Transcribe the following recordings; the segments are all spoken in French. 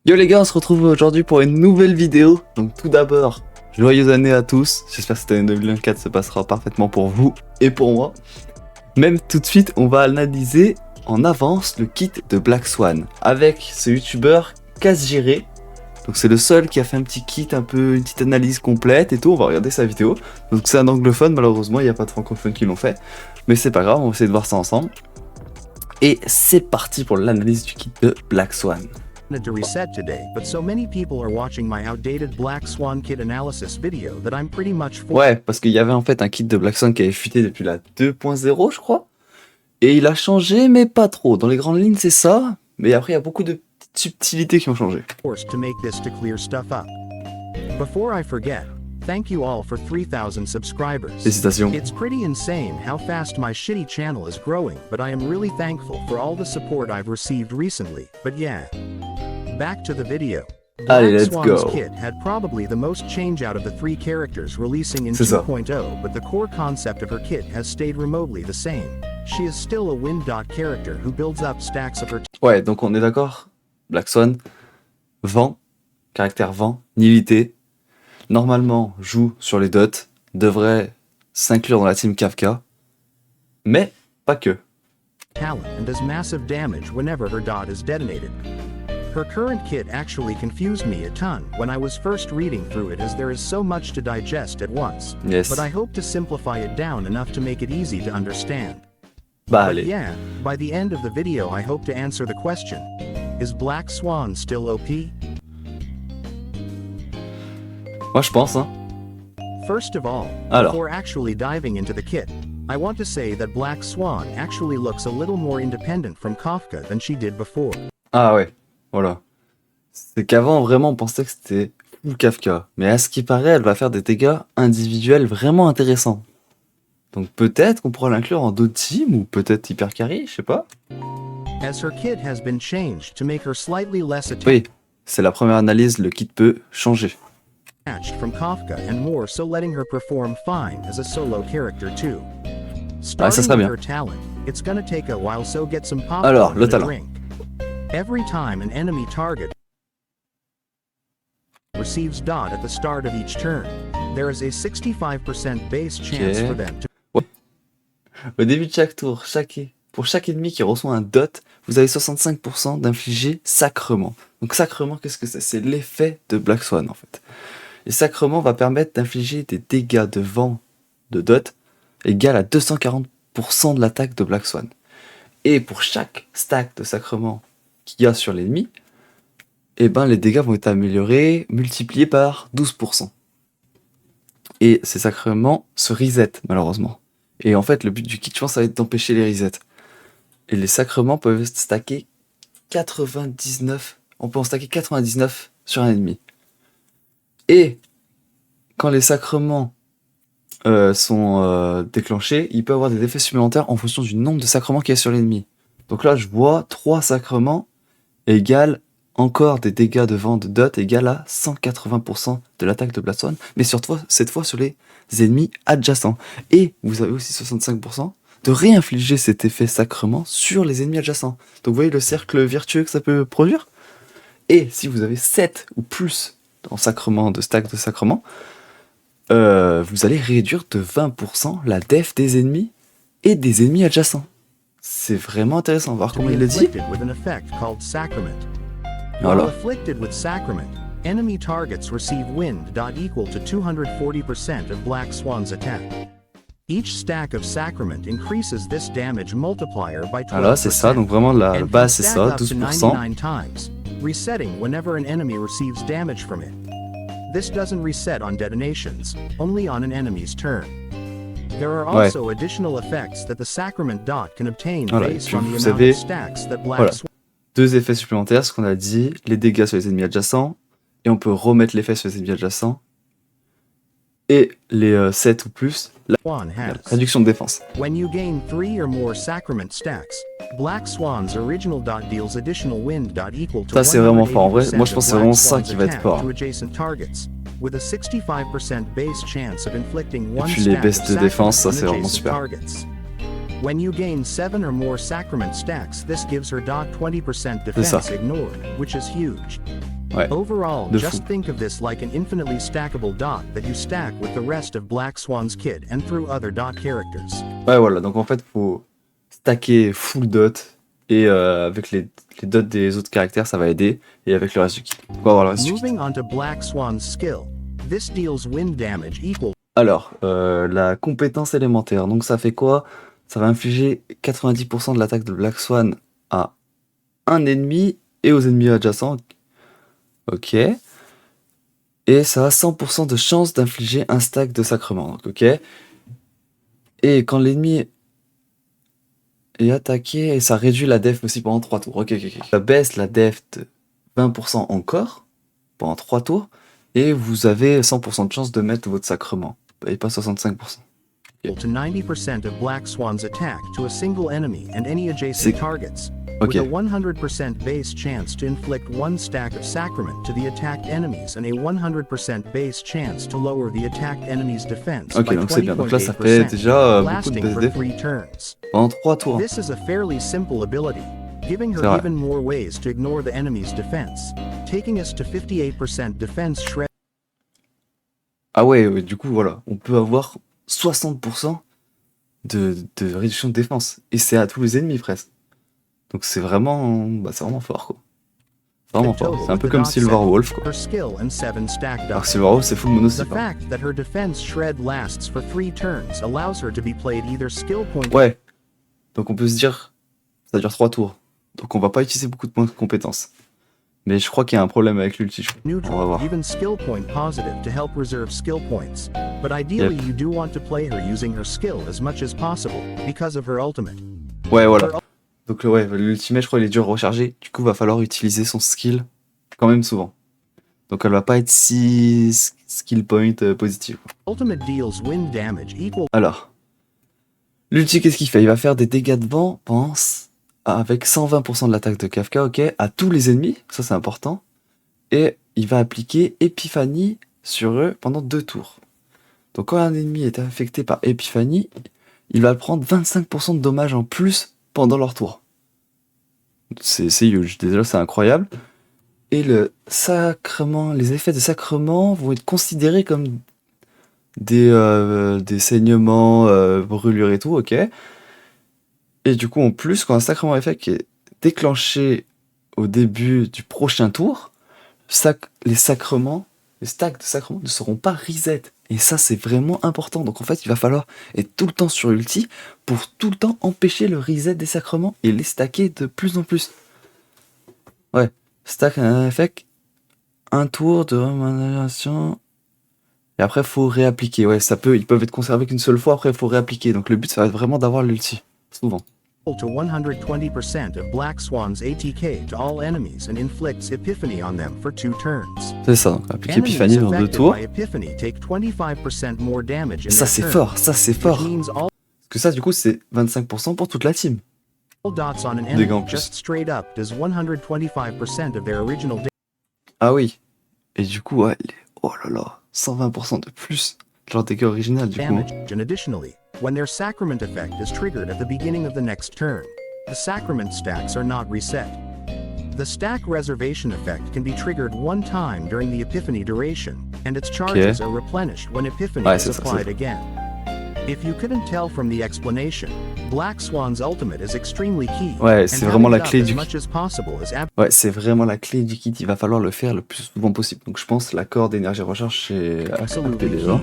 Yo les gars, on se retrouve aujourd'hui pour une nouvelle vidéo. Donc tout d'abord, joyeuse année à tous. J'espère que cette année 2024 se passera parfaitement pour vous et pour moi. Même tout de suite, on va analyser en avance le kit de blackswan avec ce youtubeur kazjire. Donc c'est le seul qui a fait un petit kit, une petite analyse complète et tout. On va regarder sa vidéo. Donc c'est un anglophone, malheureusement il n'y a pas de francophones qui l'ont fait. Mais c'est pas grave, on va essayer de voir ça ensemble. Et c'est parti pour l'analyse du kit de blackswan. To reset today, but so many people are watching my outdated Black Swan kit analysis video that I'm pretty much for. Ouais, parce qu'il y avait en fait un kit de blackswan qui avait fuité depuis la 2.0 je crois. Et il a changé mais pas trop. Dans les grandes lignes c'est ça, mais après il y a beaucoup de petites subtilités qui ont changé. To make this to clear stuff up. Before I forget, thank you all for 3,000 subscribers. Félicitations. It's pretty insane how fast my shitty channel is growing, but I am really thankful for all the support I've received recently. But yeah. Back to the video. Allez, let's Swan's go. kit had probably the most change out of the 3 characters releasing in 2.0, but the core concept of her kit has stayed remotely the same. She is still a wind dot character who builds up stacks of her. Ouais, donc on est d'accord. Blackswan, vent, caractère vent, nihilité. Normalement, joue sur les dots, devrait s'inclure dans la team Kafka, mais pas que. Talent and does massive damage whenever her dot is detonated. Her current kit actually confused me a ton when I was first reading through it, as there is so much to digest at once. Yes. But I hope to simplify it down enough to make it easy to understand. Bah But allez. yeah, by the end of the video I hope to answer the question, is Black Swan still OP? Moi je pense, hein. First of all, Alors. before actually diving into the kit, I want to say that Black Swan actually looks a little more independent from Kafka than she did before. Ah ouais, voilà. C'est qu'avant vraiment on pensait que c'était full Kafka. Mais à ce qui paraît, elle va faire des dégâts individuels vraiment intéressants. Donc peut-être qu'on pourra l'inclure en d'autres teams ou peut-être hyper carry, je sais pas. As her kit has been changed to make her slightly less Oui, c'est la première analyse, le kit peut changer. attached from Kafka and more, so letting her perform fine as a solo character too. Ah, ça Starting serait with bien. her talent, it's gonna take a while, so get some popcorn Alors, le and a talent. drink. Every time an enemy target receives dot at the start of each turn, there is a 65% base chance for them to. Au début de chaque tour, pour chaque ennemi qui reçoit un dot, vous avez 65% d'infliger sacrement. Donc sacrement, qu'est-ce que c'est? C'est l'effet de blackswan en fait. Et sacrement va permettre d'infliger des dégâts de vent de dot égal à 240% de l'attaque de blackswan. Et pour chaque stack de sacrement qu'il y a sur l'ennemi, eh ben les dégâts vont être améliorés, multipliés par 12%. Et ces sacrements se reset malheureusement. Et en fait, le but du kit, je pense, ça va être d'empêcher les resets. Et les sacrements peuvent stacker 99. On peut en stacker 99 sur un ennemi. Et quand les sacrements sont déclenchés, il peut avoir des effets supplémentaires en fonction du nombre de sacrements qu'il y a sur l'ennemi. Donc là, je vois 3 sacrements égale encore des dégâts de vent de dot égale à 180% de l'attaque de blackswan, mais surtout cette fois sur les ennemis adjacents. Et vous avez aussi 65% de réinfliger cet effet sacrement sur les ennemis adjacents. Donc vous voyez le cercle vertueux que ça peut produire. Et si vous avez 7 ou plus en sacrement, de stack de sacrement, vous allez réduire de 20% la def des ennemis et des ennemis adjacents. C'est vraiment intéressant, voir comment il le dit. While afflicted with sacrament, enemy targets receive wind dot equal to 240% of Black Swan's attack. Each stack of sacrament increases this damage multiplier by 12%. Voilà, c'est ça, donc vraiment la and base can c'est stack ça, up to 12%. 99 times, resetting whenever an enemy receives damage from it. This doesn't reset on detonations, only on an enemy's turn. There are also additional effects that the sacrament dot can obtain based on the amount of stacks that Black Swan. 2 effets supplémentaires, ce qu'on a dit, les dégâts sur les ennemis adjacents, et on peut remettre l'effet sur les ennemis adjacents, et les 7 ou plus, la réduction de défense. When you gain 3 or more sacrament stacks, Black Swan's original dot deals additional wind dot equal to Ça c'est vraiment fort, en vrai, 180% moi je pense que c'est of vraiment Black ça Swan's qui va être attack fort. to adjacent targets, with a 65% base chance of inflicting Et one puis les stack baisses of de défense, ça sacrament c'est on vraiment adjacent super. targets. When you gain 7 or more sacrament stacks, this gives her dot 20% defense ignored, which is huge. Ouais, Overall, de fou. just think of this like an infinitely stackable dot that you stack with the rest of Black Swan's kit and through other dot characters. Ouais, voilà, donc en fait, faut stacker full dot, et avec les dots des autres caractères, ça va aider, et avec le reste du kit. On va voir le reste du kit. Moving on to Black Swan's skill. This deals wind damage equal. Alors, la compétence élémentaire, donc ça fait quoi? Ça va infliger 90% de l'attaque de Black Swan à un ennemi et aux ennemis adjacents. Ok. Et ça a 100% de chance d'infliger un stack de sacrement. Donc, ok. Et quand l'ennemi est attaqué, et ça réduit la def aussi pendant 3 tours. Ok. Ça baisse la def de 20% encore pendant 3 tours. Et vous avez 100% de chance de mettre votre sacrement. Et pas 65%. To 90% of Black Swan's attack to a single enemy and any adjacent targets, with a 100% base chance to inflict one stack of sacrament to the attacked enemies and a 100% base chance to lower the attacked enemy's defense by donc c'est bien. Donc là, ça fait 20.8%, déjà beaucoup lasting de for def 3 turns. pendant 3 tours. This is a fairly simple ability, giving her even more ways to ignore the enemy's defense, taking us to 58% defense shred. Ah ouais, du coup, voilà. On peut avoir 60% de réduction de défense. Et c'est à tous les ennemis, presque. Donc c'est vraiment fort, quoi. Vraiment fort. C'est un peu comme Silver Wolf, quoi. Alors Silver Wolf, c'est full mono, c'est pas. Ouais. Donc on peut se dire, ça dure 3 tours. Donc on va pas utiliser beaucoup de points de compétences. Mais je crois qu'il y a un problème avec l'ulti. On va voir. Even skill point positive to help reserve skill points. But ideally you do want to play her using her skill as much as possible because of her ultimate. Ouais, voilà. Donc ouais, l'ultimate, je crois, il est dur à recharger. Du coup, va falloir utiliser son skill quand même souvent. Donc elle va pas être si skill point positive. Ultimate deals wind damage equal. Alors, l'ulti, qu'est-ce qu'il fait? Il va faire des dégâts de vent, pense, avec 120% de l'attaque de Kafka, ok, à tous les ennemis, ça c'est important. Et il va appliquer Épiphanie sur eux pendant 2 tours. Donc quand un ennemi est affecté par Épiphanie, il va prendre 25% de dommages en plus pendant leur tour. C'est huge, déjà c'est incroyable. Et le sacrement, les effets de sacrement vont être considérés comme des saignements, brûlures et tout, ok. Et du coup, en plus, quand un sacrement effet est déclenché au début du prochain tour, les sacrements, les stacks de sacrements ne seront pas reset. Et ça, c'est vraiment important. Donc en fait, il va falloir être tout le temps sur ulti pour tout le temps empêcher le reset des sacrements et les stacker de plus en plus. Ouais, stack un effet, un tour de remanipulation. Et après, faut réappliquer. Ouais, ils peuvent être conservés qu'une seule fois. Après, il faut réappliquer. Donc le but, ça va être vraiment d'avoir l'ulti. Souvent. To 120% of Black Swan's ATK to all enemies and inflicts Epiphany on them for 2 turns. C'est ça, appliquer Epiphanie dans 2 tours. Ça c'est fort, Parce que ça du coup c'est 25% pour toute la team. Dégâts en plus. Ah oui. Et du coup, ouais, oh là là, 120% de plus. Genre dégâts original du coup. When their sacrament effect is triggered at the beginning of the next turn, the sacrament stacks are not reset. The stack reservation effect can be triggered 1 time during the Epiphany duration, and its charges are replenished when Epiphany is applied again. If you couldn't tell from the explanation, Black Swan's ultimate is extremely key. Ouais, c'est vraiment la clé du kit. Ouais, c'est vraiment la clé du kit. Il va falloir le faire le plus souvent possible. Donc je pense l'accord d'énergie recharge c'est accepté déjà.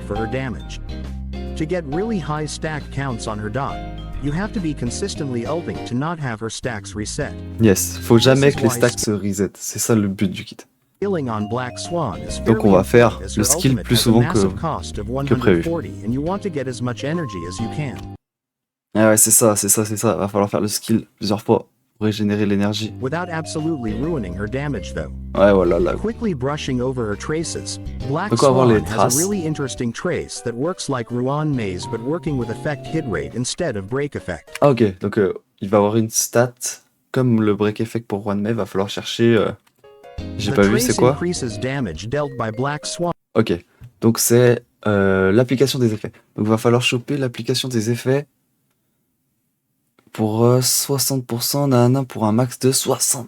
To get really high stack counts on her dot, you have to be consistently ulting to not have her stacks reset. Yes, faut jamais que les stacks se reset. C'est ça le but du kit. Donc on va faire le skill plus souvent que prévu. Ah ouais, c'est ça. Va falloir faire le skill plusieurs fois pour régénérer l'énergie. Ouais, voilà, là. Donc on va avoir les traces. Ah ok, donc il va avoir une stat comme le break effect pour Ruan May, va falloir chercher... J'ai pas vu, c'est quoi? Ok, donc c'est l'application des effets. Donc il va falloir choper l'application des effets pour 60%, nanana, pour un max de 72%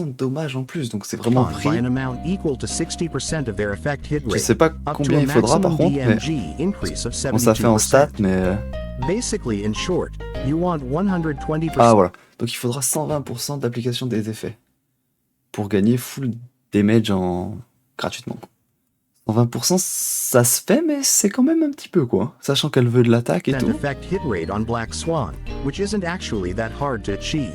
de dommages en plus. Donc c'est vraiment By pris. an amount equal to 60% of their effect hit Je rate, sais pas up to combien a il faudra par maximum contre, mais DMG increase of bon, ça fait en stats, 72%. mais... Basically, in short, you want 120%. Ah voilà, donc il faudra 120% d'application des effets pour gagner full damage gratuitement. 120%, ça se fait, mais c'est quand même un petit peu quoi, sachant qu'elle veut de l'attaque et tout. Effect hit rate on Black Swan, which isn't actually that hard to achieve.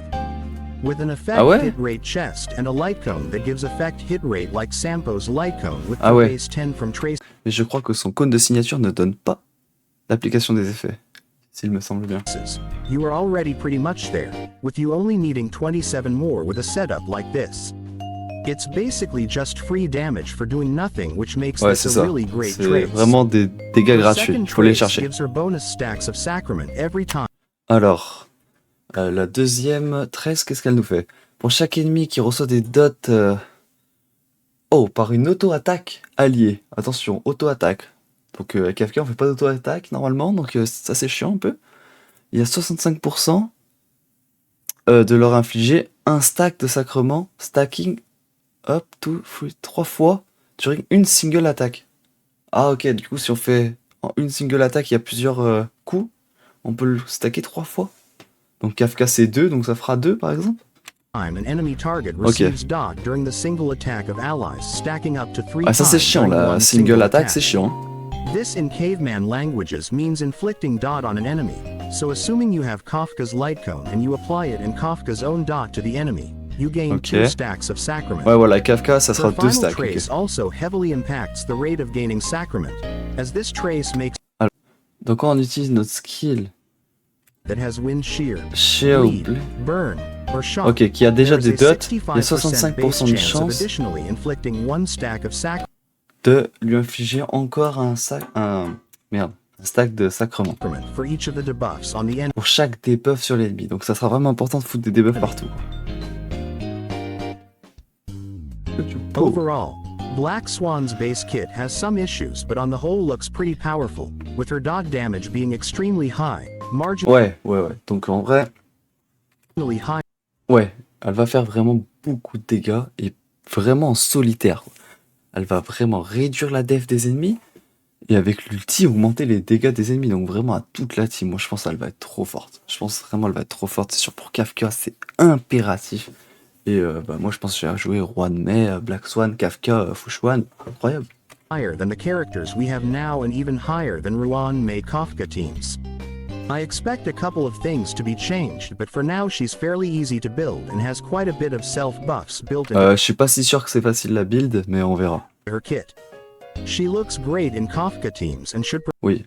With an effect Ah ouais? hit rate chest and a light cone that gives effect hit rate like Sampo's light cone with Ah ouais. base 10 from trace. Mais je crois que son cône de signature ne donne pas l'application des effets, s'il me semble bien. You are already pretty much there, with you only needing 27 more with a setup like this. It's basically just free damage for doing nothing, which makes Ouais, this c'est a ça. really great C'est trace. vraiment des dégâts Her gratuits, second il faut les trace chercher. gives her bonus stacks of sacrament every time. Alors, la deuxième tresse, qu'est-ce qu'elle nous fait? Pour chaque ennemi qui reçoit des dots... Oh, par une auto-attaque alliée. Attention, auto-attaque. Donc avec Kafka, on fait pas d'auto-attaque normalement, donc ça c'est chiant un peu. Il y a 65% de leur infliger un stack de sacrement, stacking up to 3 fois during une single attaque. Ah ok, du coup si on fait en une single attaque, il y a plusieurs coups, on peut le stacker 3 fois. Donc Kafka c'est 2, donc ça fera 2 par exemple. An enemy target receives dot during the single attack of allies, stacking up to 3 Ah ça c'est times chiant, during la one single attack attack. c'est chiant. This in caveman languages means inflicting dot on an enemy. So assuming you have Kafka's light cone and you apply it in Kafka's own dot to the enemy, you gain 2 stacks of sacrament. Ouais voilà, Kafka ça sera Her 2 final stacks. trace Okay. also heavily impacts the rate of gaining sacrament, as this trace makes Donc quand on utilise notre skill that has wind shear, Shield, bleed, burn, or shock. ok, qui a déjà There is des a dots, il y a 65% 65% de chance of chance additionally inflicting 1 stack of sacrament de lui infliger encore un stack de sacrement. for each of the debuffs on the enemy. Pour chaque debuff sur l'ennemi. Donc ça sera vraiment important de foutre des debuffs partout. Overall, Black Swan's base kit has some issues, but on the whole looks pretty powerful, with her dot damage being extremely high, marginally Ouais. Donc en vrai, high. ouais, elle va faire vraiment beaucoup de dégâts et vraiment en solitaire. Elle va vraiment réduire la def des ennemis et avec l'ulti augmenter les dégâts des ennemis. Donc vraiment à toute la team. Moi je pense qu'elle va être trop forte. Je pense vraiment elle va être trop forte. C'est sûr pour Kafka c'est impératif. Et moi je pense que j'ai joué Roi de Mai, Black Swan, Kafka, Fushuan. Incroyable. Higher than the characters we have now and even higher than Ruan May Kafka teams. I expect a couple of things to be changed, but for now she's fairly easy to build and has quite a bit of self-buffs built into Je suis pas si sûr que c'est facile la build, mais on verra. her kit. She looks great in Kafka teams and should Oui,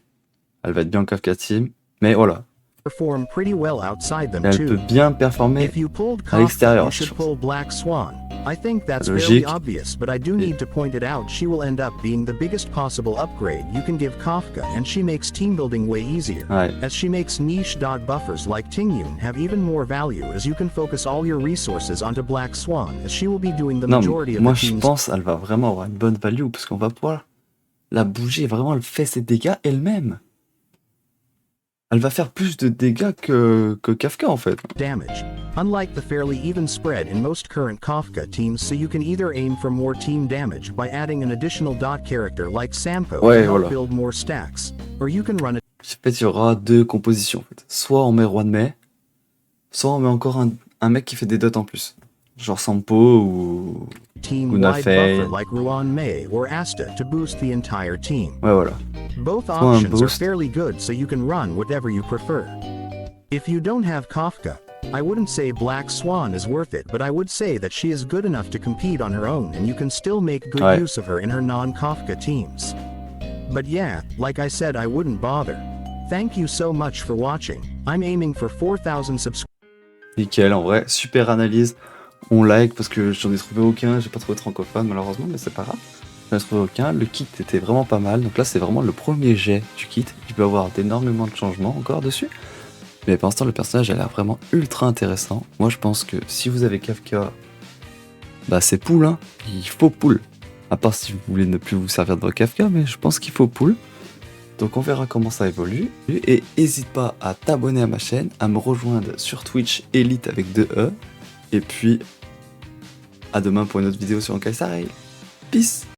elle va être bien en Kafka team, mais voilà. perform pretty well outside them Elle peut too. bien performer If you pulled à Kafka, l'extérieur. you should pull Black Swan. I think that's Logique. fairly obvious, but I do need to point it out. She will end up being the biggest possible upgrade you can give Kafka, and she makes team building way easier. Ouais. As she makes niche dot buffers like Tingyun have even more value, as you can focus all your resources onto Black Swan, as she will be doing the Non, majority of moi the je team's. pense qu'elle va vraiment avoir une bonne value parce qu'on va pouvoir la bouger. Vraiment, elle fait ses dégâts elle-même. Elle va faire plus de dégâts que Kafka en fait. Damage, unlike the fairly even spread in most current Kafka teams, so you can either aim for more team damage by adding an additional dot character like Sampo to help voilà. build more stacks, or you can run it. En fait, il y aura deux compositions. En fait. Soit on met Roi de Mai, soit on met encore un mec qui fait des dots en plus. Genre Sampo ou Team-wide Fei. buffer like Ruan May or Asta to boost the entire team. Ouais, voilà. Both un options are boost. fairly good, so you can run whatever you prefer. If you don't have Kafka, I wouldn't say Black Swan is worth it, but I would say that she is good enough to compete on her own and you can still make good Ouais. use of her in her non-Kafka teams. But yeah, like I said, I wouldn't bother. Thank you so much for watching. I'm aiming for 4,000 subscribers. Nickel, en vrai, super analyse. On like parce que j'en ai trouvé aucun, j'ai pas trouvé de francophone malheureusement, mais c'est pas grave. J'en ai trouvé aucun, le kit était vraiment pas mal, donc là c'est vraiment le premier jet du kit. Il peut y avoir énormément de changements encore dessus. Mais pour l'instant le personnage a l'air vraiment ultra intéressant. Moi je pense que si vous avez Kafka, bah c'est pull hein, il faut pull. À part si vous voulez ne plus vous servir de votre Kafka, mais je pense qu'il faut pull. Donc on verra comment ça évolue. Et n'hésite pas à t'abonner à ma chaîne, à me rejoindre sur Twitch Hésite avec 2 E. Et puis, à demain pour une autre vidéo sur honkaistarrail. Peace!